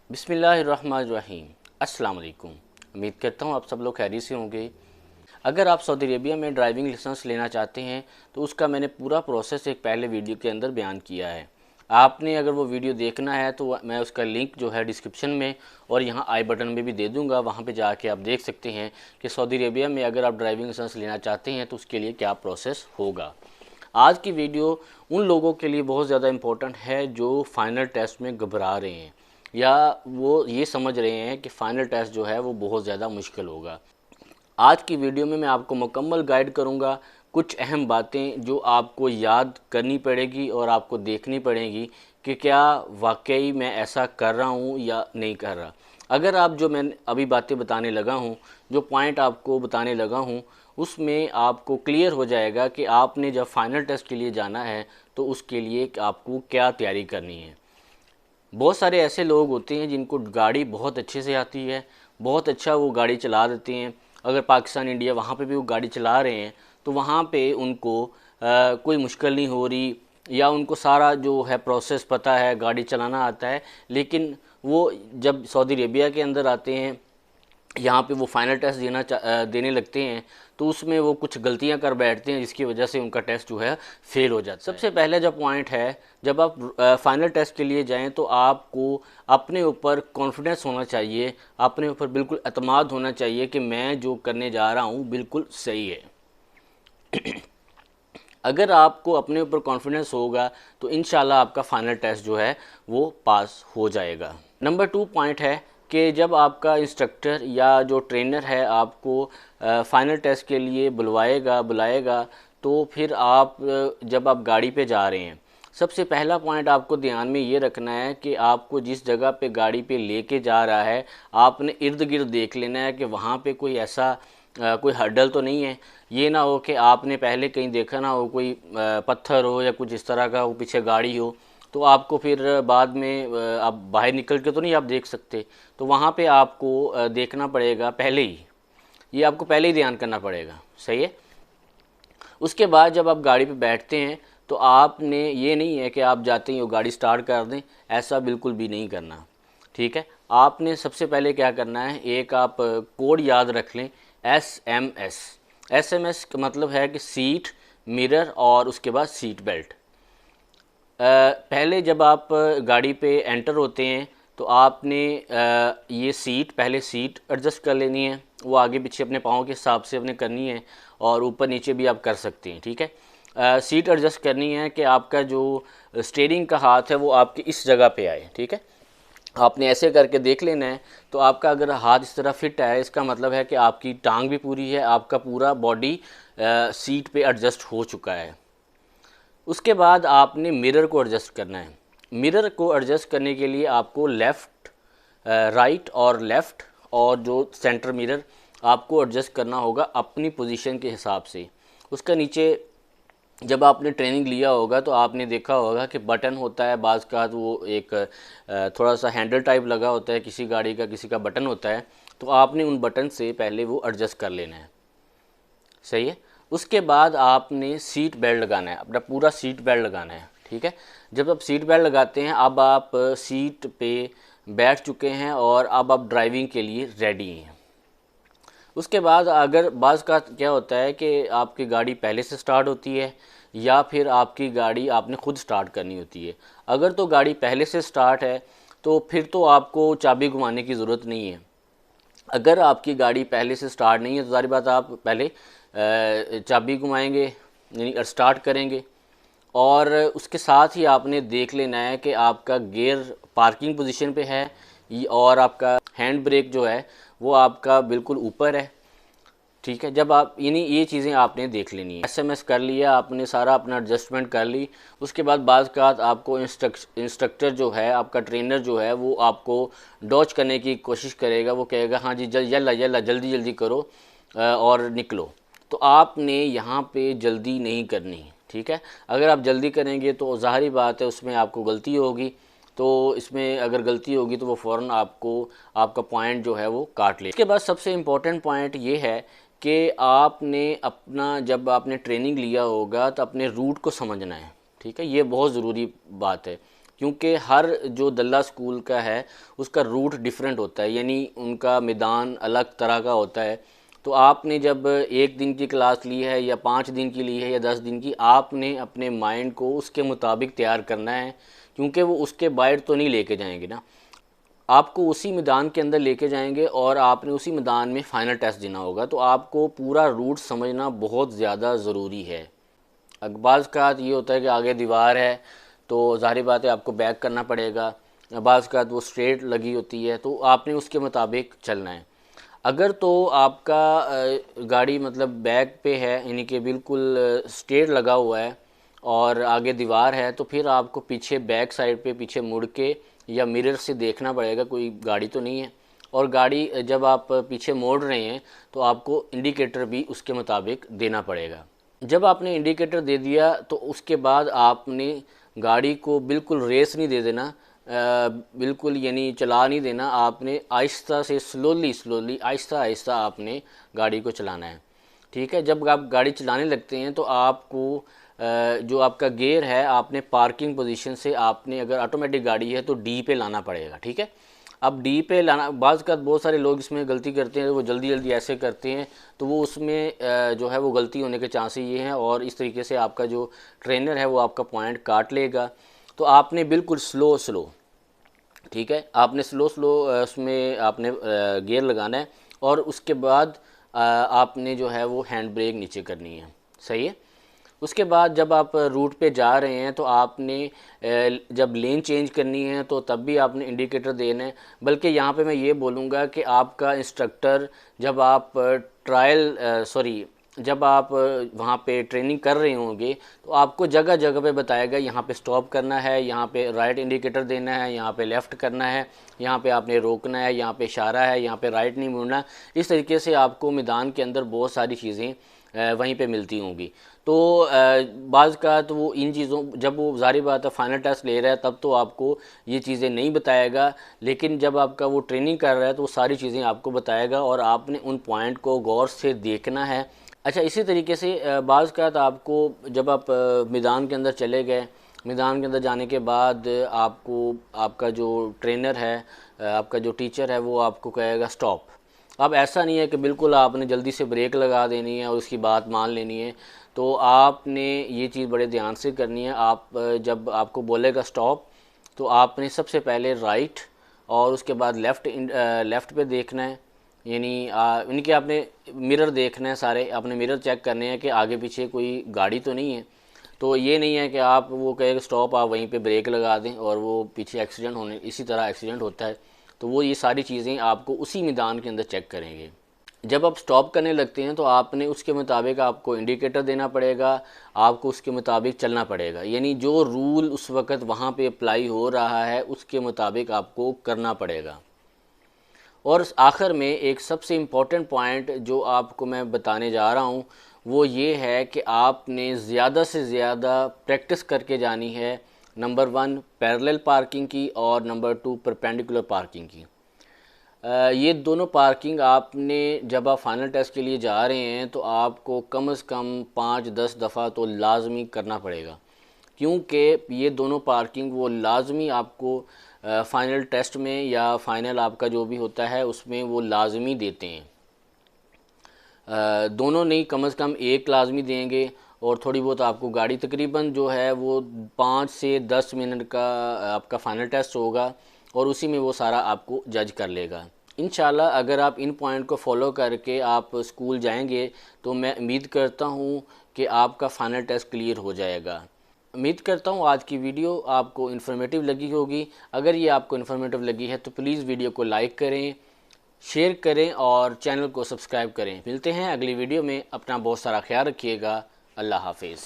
बिस्मिल्लाहिर्रहमानिर्रहीम। अस्सलाम वालेकुम। उम्मीद करता हूँ आप सब लोग खैरियत से होंगे। अगर आप सऊदी अरेबिया में ड्राइविंग लाइसेंस लेना चाहते हैं तो उसका मैंने पूरा प्रोसेस एक पहले वीडियो के अंदर बयान किया है। आपने अगर वो वीडियो देखना है तो मैं उसका लिंक जो है डिस्क्रिप्शन में और यहाँ आई बटन में भी दे दूँगा, वहाँ पे जाके आप देख सकते हैं कि सऊदी अरेबिया में अगर आप ड्राइविंग लाइसेंस लेना चाहते हैं तो उसके लिए क्या प्रोसेस होगा। आज की वीडियो उन लोगों के लिए बहुत ज़्यादा इम्पोर्टेंट है जो फाइनल टेस्ट में घबरा रहे हैं या वो ये समझ रहे हैं कि फ़ाइनल टेस्ट जो है वो बहुत ज़्यादा मुश्किल होगा। आज की वीडियो में मैं आपको मुकम्मल गाइड करूंगा, कुछ अहम बातें जो आपको याद करनी पड़ेगी और आपको देखनी पड़ेगी कि क्या वाकई मैं ऐसा कर रहा हूं या नहीं कर रहा। अगर आप जो मैं अभी बातें बताने लगा हूं, जो पॉइंट आपको बताने लगा हूं, उसमें आपको क्लियर हो जाएगा कि आपने जब फ़ाइनल टेस्ट के लिए जाना है तो उसके लिए आपको क्या तैयारी करनी है। बहुत सारे ऐसे लोग होते हैं जिनको गाड़ी बहुत अच्छे से आती है, बहुत अच्छा वो गाड़ी चला देते हैं। अगर पाकिस्तान इंडिया वहाँ पे भी वो गाड़ी चला रहे हैं तो वहाँ पे उनको कोई मुश्किल नहीं हो रही या उनको सारा जो है प्रोसेस पता है, गाड़ी चलाना आता है। लेकिन वो जब सऊदी अरेबिया के अंदर आते हैं, यहाँ पे वो फाइनल टेस्ट देने लगते हैं तो उसमें वो कुछ गलतियाँ कर बैठते हैं जिसकी वजह से उनका टेस्ट जो है फेल हो जाता है। सबसे पहले जो पॉइंट है, जब आप फाइनल टेस्ट के लिए जाएं तो आपको अपने ऊपर कॉन्फिडेंस होना चाहिए, अपने ऊपर बिल्कुल एतमाद होना चाहिए कि मैं जो करने जा रहा हूँ बिल्कुल सही है। अगर आपको अपने ऊपर कॉन्फिडेंस होगा तो इंशाल्लाह आपका फ़ाइनल टेस्ट जो है वो पास हो जाएगा। नंबर 2 पॉइंट है कि जब आपका इंस्ट्रक्टर या जो ट्रेनर है आपको फ़ाइनल टेस्ट के लिए बुलाएगा तो फिर आप जब आप गाड़ी पे जा रहे हैं, सबसे पहला पॉइंट आपको ध्यान में ये रखना है कि आपको जिस जगह पे गाड़ी पे लेके जा रहा है आपने इर्द गिर्द देख लेना है कि वहाँ पे कोई ऐसा कोई हर्डल तो नहीं है। ये ना हो कि आपने पहले कहीं देखा ना हो, कोई पत्थर हो या कुछ इस तरह का हो, पीछे गाड़ी हो, तो आपको फिर बाद में आप बाहर निकल के तो नहीं आप देख सकते। तो वहाँ पे आपको देखना पड़ेगा पहले ही, ये आपको पहले ही ध्यान करना पड़ेगा। सही है। उसके बाद जब आप गाड़ी पे बैठते हैं तो आपने ये नहीं है कि आप जाते ही वो गाड़ी स्टार्ट कर दें, ऐसा बिल्कुल भी नहीं करना। ठीक है। आपने सबसे पहले क्या करना है, एक आप कोड याद रख लें, SMS। SMS का मतलब है कि सीट, मिरर और उसके बाद सीट बेल्ट। पहले जब आप गाड़ी पे एंटर होते हैं तो आपने ये सीट पहले सीट एडजस्ट कर लेनी है, वो आगे पीछे अपने पाँव के हिसाब से अपने करनी है और ऊपर नीचे भी आप कर सकते हैं। ठीक है। सीट एडजस्ट करनी है कि आपका जो स्टीयरिंग का हाथ है वो आपकी इस जगह पे आए। ठीक है। आपने ऐसे करके देख लेना है तो आपका अगर हाथ इस तरह फिट है इसका मतलब है कि आपकी टांग भी पूरी है, आपका पूरा बॉडी सीट पे एडजस्ट हो चुका है। उसके बाद आपने मिरर को एडजस्ट करना है। मिरर को एडजस्ट करने के लिए आपको लेफ़्ट, राइट और लेफ़्ट और जो सेंटर मिरर आपको एडजस्ट करना होगा अपनी पोजीशन के हिसाब से। उसका नीचे जब आपने ट्रेनिंग लिया होगा तो आपने देखा होगा कि बटन होता है, बाज़ का वो एक थोड़ा सा हैंडल टाइप लगा होता है, किसी गाड़ी का किसी का बटन होता है, तो आपने उन बटन से पहले वो एडजस्ट कर लेना है। सही है। उसके बाद आपने सीट बेल्ट लगाना है, अपना पूरा सीट बेल्ट लगाना है। ठीक है। जब आप सीट बेल्ट लगाते हैं, अब आप सीट पे बैठ चुके हैं और अब आप ड्राइविंग के लिए रेडी हैं। उसके बाद अगर बाज़ का क्या होता है कि आपकी गाड़ी पहले से स्टार्ट होती है या फिर आपकी गाड़ी आपने ख़ुद स्टार्ट करनी होती है। अगर तो गाड़ी पहले से स्टार्ट है तो फिर तो आपको चाबी घुमाने की ज़रूरत नहीं है। अगर आपकी गाड़ी पहले से स्टार्ट नहीं है तो सारी बात आप पहले चाबी घुमाएंगे यानी स्टार्ट करेंगे और उसके साथ ही आपने देख लेना है कि आपका गियर पार्किंग पोजीशन पे है और आपका हैंड ब्रेक जो है वो आपका बिल्कुल ऊपर है। ठीक है। जब आप यानी ये चीज़ें आपने देख लेनी है। SMS कर लिया आपने, सारा अपना एडजस्टमेंट कर ली। उसके बाद बाज़ का आपको इंस्ट्रक्टर जो है, आपका ट्रेनर जो है वो आपको डॉच करने की कोशिश करेगा। वो कहेगा हाँ जी यल्ला जल्दी जल्दी करो और निकलो। तो आपने यहाँ पे जल्दी नहीं करनी। ठीक है। अगर आप जल्दी करेंगे तो ज़ाहिर बात है उसमें आपको गलती होगी, तो इसमें अगर गलती होगी तो वो फ़ौरन आपको आपका पॉइंट जो है वो काट ले। इसके बाद सबसे इम्पोर्टेंट पॉइंट ये है कि आपने अपना जब आपने ट्रेनिंग लिया होगा तो अपने रूट को समझना है। ठीक है। ये बहुत ज़रूरी बात है। क्योंकि हर जो दल्ला स्कूल का है उसका रूट डिफरेंट होता है, यानी उनका मैदान अलग तरह का होता है। तो आपने जब एक दिन की क्लास ली है या 5 दिन की ली है या 10 दिन की, आपने अपने माइंड को उसके मुताबिक तैयार करना है, क्योंकि वो उसके बाहर तो नहीं लेके जाएंगे ना, आपको उसी मैदान के अंदर लेके जाएंगे और आपने उसी मैदान में फ़ाइनल टेस्ट देना होगा। तो आपको पूरा रूट समझना बहुत ज़्यादा ज़रूरी है। बाज़ का ये होता है कि आगे दीवार है तो ज़ाहिर बात है आपको बैक करना पड़ेगा, बाज़ का वो स्ट्रेट लगी होती है तो आपने उसके मुताबिक चलना है। अगर तो आपका गाड़ी मतलब बैक पे है, यानी कि बिल्कुल स्ट्रेट लगा हुआ है और आगे दीवार है, तो फिर आपको पीछे बैक साइड पे पीछे मुड़ के या मिरर से देखना पड़ेगा कोई गाड़ी तो नहीं है। और गाड़ी जब आप पीछे मोड़ रहे हैं तो आपको इंडिकेटर भी उसके मुताबिक देना पड़ेगा। जब आपने इंडिकेटर दे दिया तो उसके बाद आपने गाड़ी को बिल्कुल रेस नहीं दे देना, बिल्कुल यानी चला नहीं देना, आपने आहिस्ता से स्लोली आहिस्ता आहिस्ता आपने गाड़ी को चलाना है। ठीक है, जब आप गाड़ी चलाने लगते हैं तो आपको जो आपका गियर है आपने पार्किंग पोजीशन से आपने, अगर ऑटोमेटिक गाड़ी है तो डी पे लाना पड़ेगा। ठीक है, अब डी पे लाना, बाज़ का बहुत सारे लोग इसमें गलती करते हैं, वो जल्दी जल्दी ऐसे करते हैं तो वो उसमें जो है वो गलती होने के चांसेस ये हैं और इस तरीके से आपका जो ट्रेनर है वो आपका पॉइंट काट लेगा। तो आपने बिल्कुल स्लो, ठीक है, आपने स्लो उसमें आपने गियर लगाना है और उसके बाद आपने जो है वो हैंड ब्रेक नीचे करनी है। सही है। उसके बाद जब आप रूट पे जा रहे हैं तो आपने जब लेन चेंज करनी है तो तब भी आपने इंडिकेटर देना है। बल्कि यहाँ पे मैं ये बोलूँगा कि आपका इंस्ट्रक्टर जब आप जब आप वहाँ पे ट्रेनिंग कर रहे होंगे तो आपको जगह जगह पे बताएगा यहाँ पे स्टॉप करना है, यहाँ पे राइट इंडिकेटर देना है, यहाँ पे लेफ़्ट करना है, यहाँ पे आपने रोकना है, यहाँ पे इशारा है, यहाँ पे राइट नहीं मुड़ना। इस तरीके से आपको मैदान के अंदर बहुत सारी चीज़ें वहीं पे मिलती होंगी। तो बाज़ का तो वो इन चीज़ों, जब वो ज़ाहिर बात है फ़ाइनल टेस्ट ले रहा है तब तो आपको ये चीज़ें नहीं बताएगा, लेकिन जब आपका वो ट्रेनिंग कर रहा है तो वो सारी चीज़ें आपको बताएगा और आपने उन पॉइंट को गौर से देखना है। अच्छा, इसी तरीके से बाज़ का तो आपको जब आप मैदान के अंदर चले गए, मैदान के अंदर जाने के बाद आपको आपका जो ट्रेनर है, आपका जो टीचर है वो आपको कहेगा स्टॉप। अब ऐसा नहीं है कि बिल्कुल आपने जल्दी से ब्रेक लगा देनी है और उसकी बात मान लेनी है। तो आपने ये चीज़ बड़े ध्यान से करनी है। आप जब आपको बोलेगा स्टॉप तो आपने सबसे पहले राइट और उसके बाद लेफ़्ट पे देखना है, यानी इनके आपने मिरर देखना है, सारे आपने मिरर चेक करने हैं कि आगे पीछे कोई गाड़ी तो नहीं है। तो ये नहीं है कि आप वो कहेगा स्टॉप आप वहीं पे ब्रेक लगा दें और वो पीछे एक्सीडेंट होने, इसी तरह एक्सीडेंट होता है। तो वो ये सारी चीज़ें आपको उसी मैदान के अंदर चेक करेंगे। जब आप स्टॉप करने लगते हैं तो आपने उसके मुताबिक आपको इंडिकेटर देना पड़ेगा, आपको उसके मुताबिक चलना पड़ेगा, यानी जो रूल उस वक़्त वहाँ पे अप्लाई हो रहा है उसके मुताबिक आपको करना पड़ेगा। और आखिर में एक सबसे इम्पॉर्टेंट पॉइंट जो आपको मैं बताने जा रहा हूँ वो ये है कि आपने ज़्यादा से ज़्यादा प्रैक्टिस करके जानी है, नंबर 1 पैरेलल पार्किंग की और नंबर 2 परपेंडिकुलर पार्किंग की। ये दोनों पार्किंग आपने जब आप फाइनल टेस्ट के लिए जा रहे हैं तो आपको कम से कम 5-10 दफ़ा तो लाजमी करना पड़ेगा, क्योंकि ये दोनों पार्किंग वो लाजमी आपको फ़ाइनल टेस्ट में या फ़ाइनल आपका जो भी होता है उसमें वो लाजमी देते हैं। दोनों नहीं, कम से कम एक लाजमी देंगे और थोड़ी बहुत आपको गाड़ी, तकरीबन जो है वो 5 से 10 मिनट का आपका फ़ाइनल टेस्ट होगा और उसी में वो सारा आपको जज कर लेगा। इंशाल्लाह अगर आप इन पॉइंट को फॉलो करके आप स्कूल जाएंगे तो मैं उम्मीद करता हूँ कि आपका फ़ाइनल टेस्ट क्लियर हो जाएगा। उम्मीद करता हूँ आज की वीडियो आपको इन्फॉर्मेटिव लगी होगी। अगर ये आपको इन्फॉर्मेटिव लगी है तो प्लीज़ वीडियो को लाइक करें, शेयर करें और चैनल को सब्सक्राइब करें। मिलते हैं अगली वीडियो में। अपना बहुत सारा ख्याल रखिएगा। अल्लाह हाफिज़।